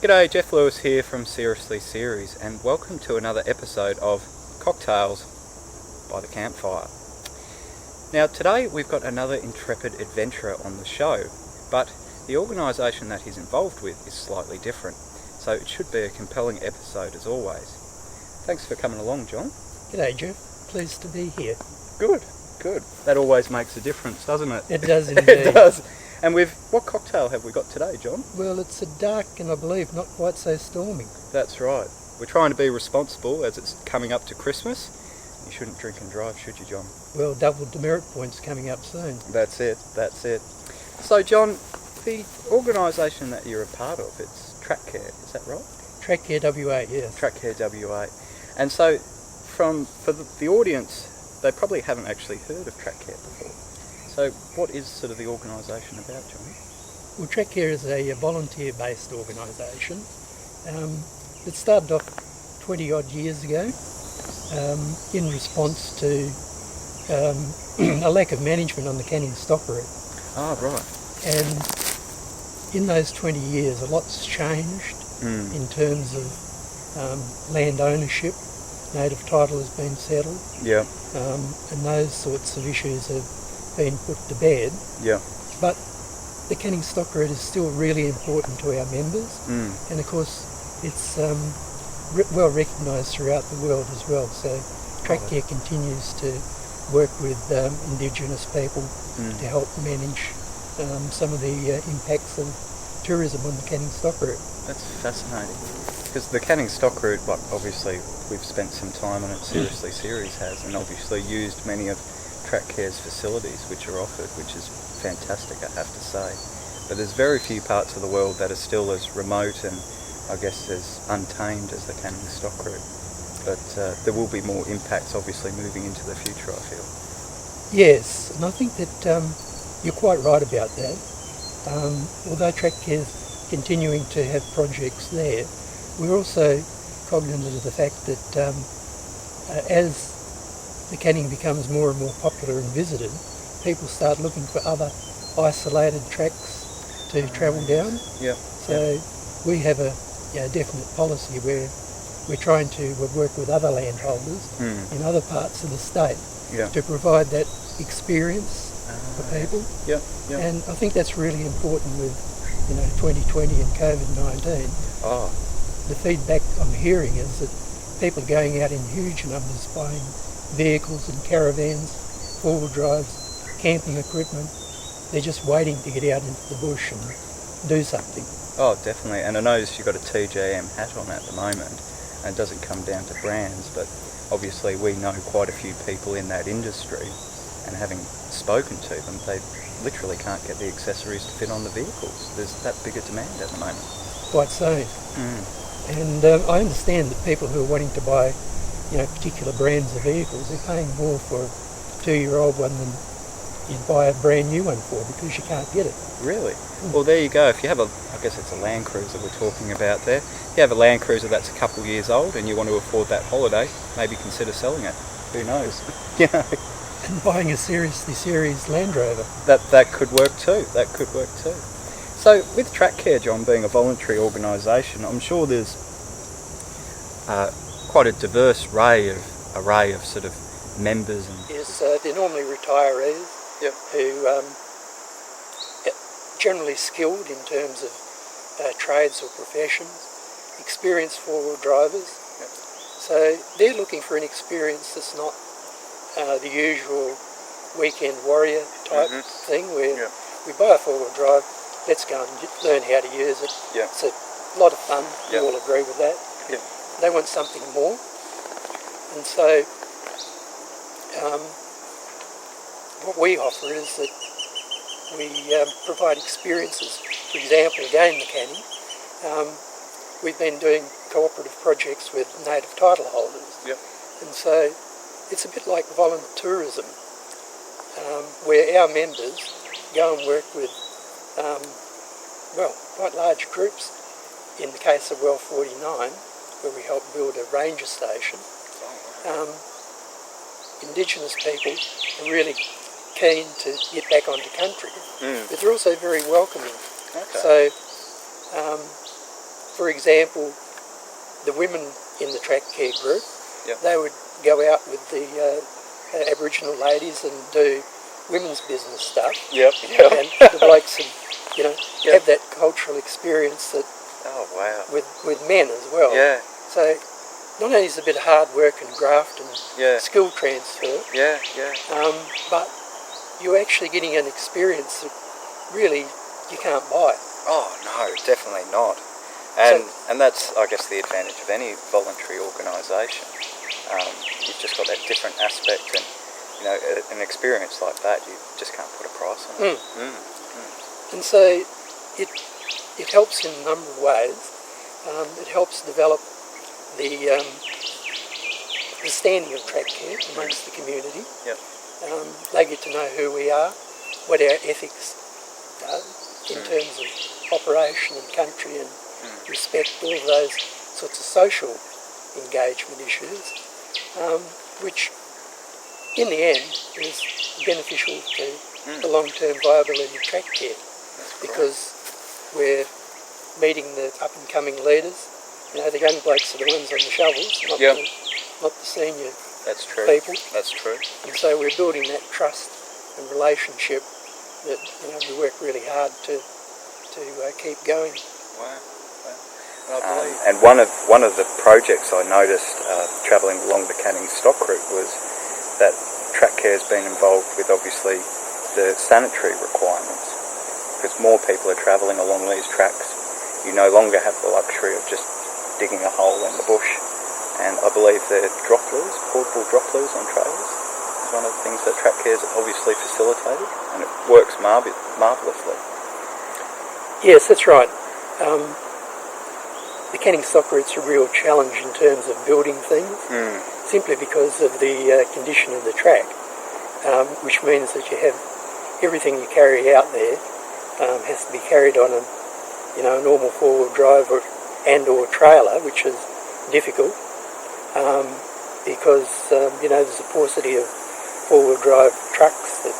G'day, Geoff Lewis here from Seriously Series, and welcome to another episode of Cocktails by the Campfire. Now today we've got another intrepid adventurer on the show, but the organisation that he's involved with is slightly different, so it should be a compelling episode as always. Thanks for coming along, John. G'day, Geoff. Pleased to be here. Good. That always makes a difference, doesn't it? It does indeed. It does. And what cocktail have we got today, John? Well, it's a dark and I believe not quite so stormy. That's right. We're trying to be responsible as it's coming up to Christmas. You shouldn't drink and drive, should you, John? Well, double demerit points coming up soon. That's it. So, John, the organisation that you're a part of, it's Track Care, is that right? Track Care WA, yeah. Track Care WA. And so, for the audience, they probably haven't actually heard of Track Care before. So what is sort of the organisation about, John? Well, Track Care is a volunteer-based organisation. It started off 20 odd years ago in response to a lack of management on the Canning stock route. Ah, right. And in those 20 years a lot's changed in terms of land ownership. Native title has been settled. Yeah. And those sorts of issues have been put to bed. Yeah. But the Canning stock route is still really important to our members, and of course it's well recognised throughout the world as well. So Track Care continues to work with Indigenous people to help manage some of the impacts of tourism on the Canning stock route. That's fascinating. Because the Canning stock route, obviously we've spent some time on it, Seriously Series has, and obviously used many of Track Care's facilities which are offered, which is fantastic, I have to say. But there's very few parts of the world that are still as remote and I guess as untamed as the Canning stock route. But there will be more impacts obviously moving into the future, I feel. Yes, and I think that you're quite right about that. Although Track Care's continuing to have projects there, we're also cognizant of the fact that as the Canning becomes more and more popular and visited, people start looking for other isolated tracks to travel down. Yeah. So we have a definite policy where we're trying to work with other landholders in other parts of the state to provide that experience for people. Yeah. And I think that's really important with 2020 and COVID-19. Oh. The feedback I'm hearing is that people are going out in huge numbers buying vehicles and caravans, four-wheel drives, camping equipment. They're just waiting to get out into the bush and do something. Oh, definitely. And I noticed you've got a TJM hat on at the moment, and it doesn't come down to brands, but obviously we know quite a few people in that industry, and having spoken to them, they literally can't get the accessories to fit on the vehicles. There's that big a demand at the moment. Quite so. And I understand that people who are wanting to buy particular brands of vehicles, they're paying more for a 2-year-old one than you'd buy a brand new one for because you can't get it. Really? Well, there you go. If you have I guess it's a Land Cruiser we're talking about there. If you have a Land Cruiser that's a couple of years old and you want to afford that holiday, maybe consider selling it. Who knows? And buying a Seriously Series Land Rover. That could work too. So with Track Care, John, being a voluntary organisation, I'm sure there's quite a diverse array of sort of members. And Yes, they're normally retirees who are generally skilled in terms of trades or professions, experienced four-wheel drivers. So they're looking for an experience that's not the usual weekend warrior type thing where we buy a four-wheel drive, let's go and learn how to use it. It's a lot of fun, we all agree with that. They want something more. And so what we offer is that we provide experiences. For example, again, the Canning. We've been doing cooperative projects with native title holders. Yep. And so it's a bit like voluntourism, where our members go and work with, quite large groups. In the case of Well 49, where we helped build a ranger station, Indigenous people are really keen to get back onto country, but they're also very welcoming. Okay. So, for example, the women in the track care group, they would go out with the Aboriginal ladies and do women's business stuff. And the blokes would, have that cultural experience that with men as well. So not only is it a bit of hard work and graft and skill transfer, but you're actually getting an experience that really you can't buy. Oh no, definitely not. And that's, I guess, the advantage of any voluntary organisation. You've just got that different aspect, and an experience like that, you just can't put a price on it. And so it helps in a number of ways. It helps develop the standing of track care amongst the community. They get to know who we are, what our ethics are in terms of operation and country and respect, all of those sorts of social engagement issues, which in the end is beneficial to the long-term viability of track care, because we're meeting the up-and-coming leaders. The young blokes are the ones on the shovels, not the senior people. That's true. And so we're building that trust and relationship that we work really hard to keep going. Wow. And one of the projects I noticed travelling along the Canning stock route was that track care has been involved with, obviously, the sanitary requirements, because more people are travelling along these tracks. You no longer have the luxury of just digging a hole in the bush, and I believe the droplers, portable droplers on trailers, is one of the things that track care has obviously facilitated, and it works marvellously. Yes, that's right. The Canning stock route's a real challenge in terms of building things, simply because of the condition of the track, which means that you have everything you carry out there has to be carried on a normal four-wheel drive or trailer, which is difficult because there's a paucity of four-wheel drive trucks that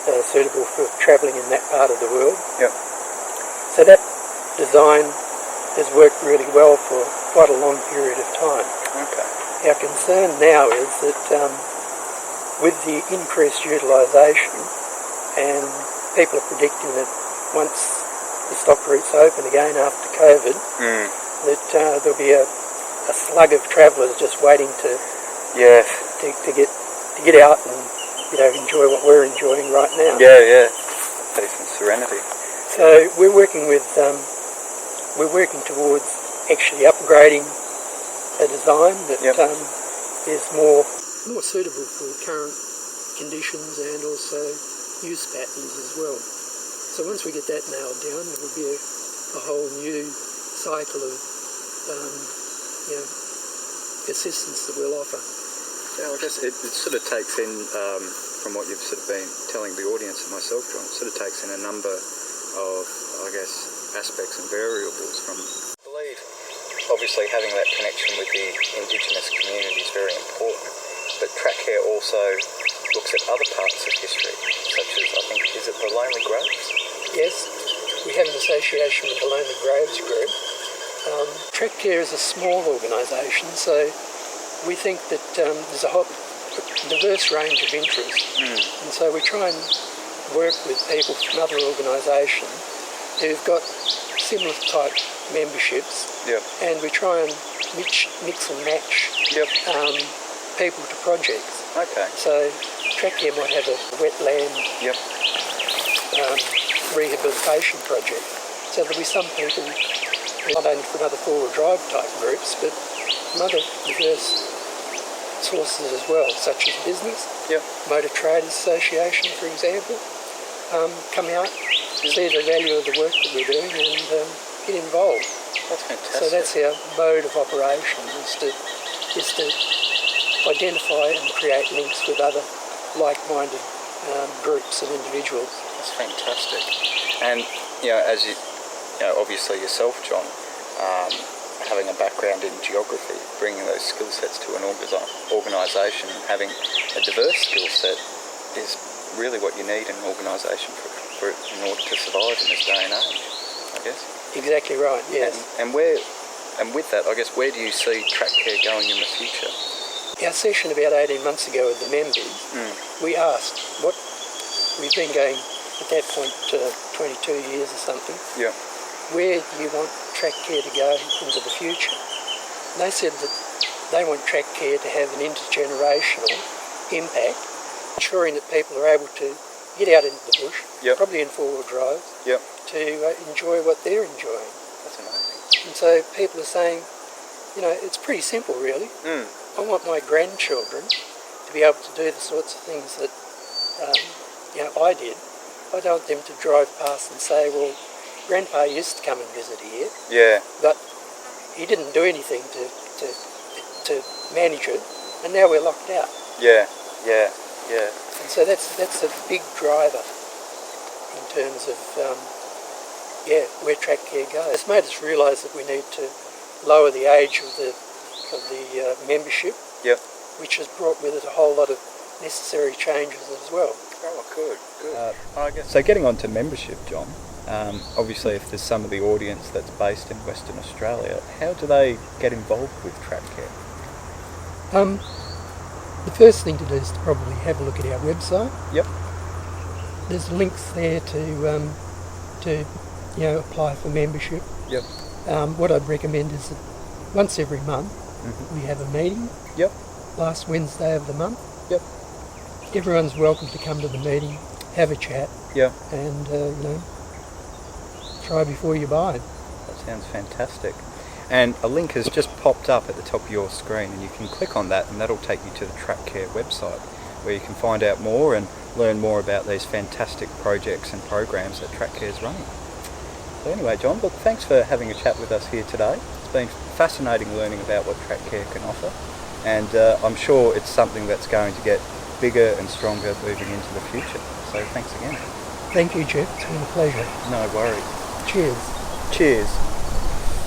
are suitable for travelling in that part of the world. So that design has worked really well for quite a long period of time. Our concern now is that with the increased utilisation, and people are predicting that once the stock route's open again after COVID, that there'll be a slug of travellers just waiting to get out and enjoy what we're enjoying right now. Peace and serenity. So we're working towards actually upgrading a design that is more suitable for current conditions and also use patterns as well. So once we get that nailed down, there will be a whole new cycle of assistance that we'll offer. Yeah, I guess it sort of takes in, from what you've sort of been telling the audience and myself, John, it sort of takes in a number of, I guess, aspects and variables from... I believe, obviously, having that connection with the Indigenous community is very important, but track care also looks at other parts of history, such as, I think, is it the Lonely Graves? Yes, we have an association with the Lonely Graves group. Track care is a small organisation, so we think that there's a diverse range of interests, and so we try and work with people from other organisations who've got similar type memberships, and we try and mix and match people to projects. So track care might have a wetland rehabilitation project, so there'll be some people, not only from other four-wheel drive type groups, but from other diverse sources as well, such as business, Motor Traders Association, for example, come out, see the value of the work that we're doing and get involved. That's fantastic. So that's our mode of operation, is to identify and create links with other like-minded groups and individuals. That's fantastic. And as you obviously yourself, John, having a background in geography, bringing those skill sets to an organisation and having a diverse skill set is really what you need in an organisation in order to survive in this day and age, I guess. Exactly right, yes. And with that, I guess, where do you see track care going in the future? Our session about 18 months ago with the members, we asked we've been going at that point 22 years or something. Yeah. Where do you want track care to go into the future? And they said that they want track care to have an intergenerational impact, ensuring that people are able to get out into the bush, probably in four-wheel drive, to enjoy what they're enjoying. That's amazing. And so people are saying, it's pretty simple really. I want my grandchildren to be able to do the sorts of things that I did. I don't want them to drive past and say, well, Grandpa used to come and visit here, but he didn't do anything to manage it, and now we're locked out. Yeah. And so that's a big driver in terms of where track care goes. It's made us realise that we need to lower the age of the membership, which has brought with it a whole lot of necessary changes as well. Oh, good. I guess. So getting on to membership, John, obviously if there's some of the audience that's based in Western Australia, how do they get involved with track care? The first thing to do is to probably have a look at our website. Yep. There's links there to apply for membership. Yep. What I'd recommend is that once every month we have a meeting. Yep. Last Wednesday of the month. Yep. Everyone's welcome to come to the meeting, have a chat, and try before you buy. That sounds fantastic. And a link has just popped up at the top of your screen, and you can click on that and that'll take you to the Track Care website, where you can find out more and learn more about these fantastic projects and programs that Track Care is running. So anyway, John, look, thanks for having a chat with us here today. It's been fascinating learning about what Track Care can offer, and I'm sure it's something that's going to get bigger and stronger moving into the future. So thanks again. Thank you, Geoff. It's been a pleasure. No worries. Cheers.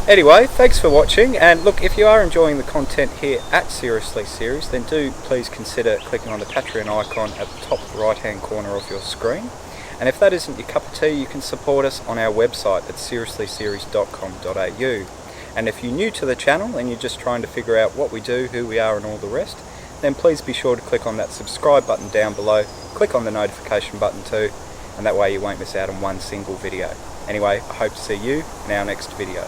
Anyway, thanks for watching, and look, if you are enjoying the content here at Seriously Serious, then do please consider clicking on the Patreon icon at the top right hand corner of your screen. And if that isn't your cup of tea, you can support us on our website at seriouslyseries.com.au. And if you're new to the channel and you're just trying to figure out what we do, who we are and all the rest, then please be sure to click on that subscribe button down below, click on the notification button too, and that way you won't miss out on one single video. Anyway, I hope to see you in our next video.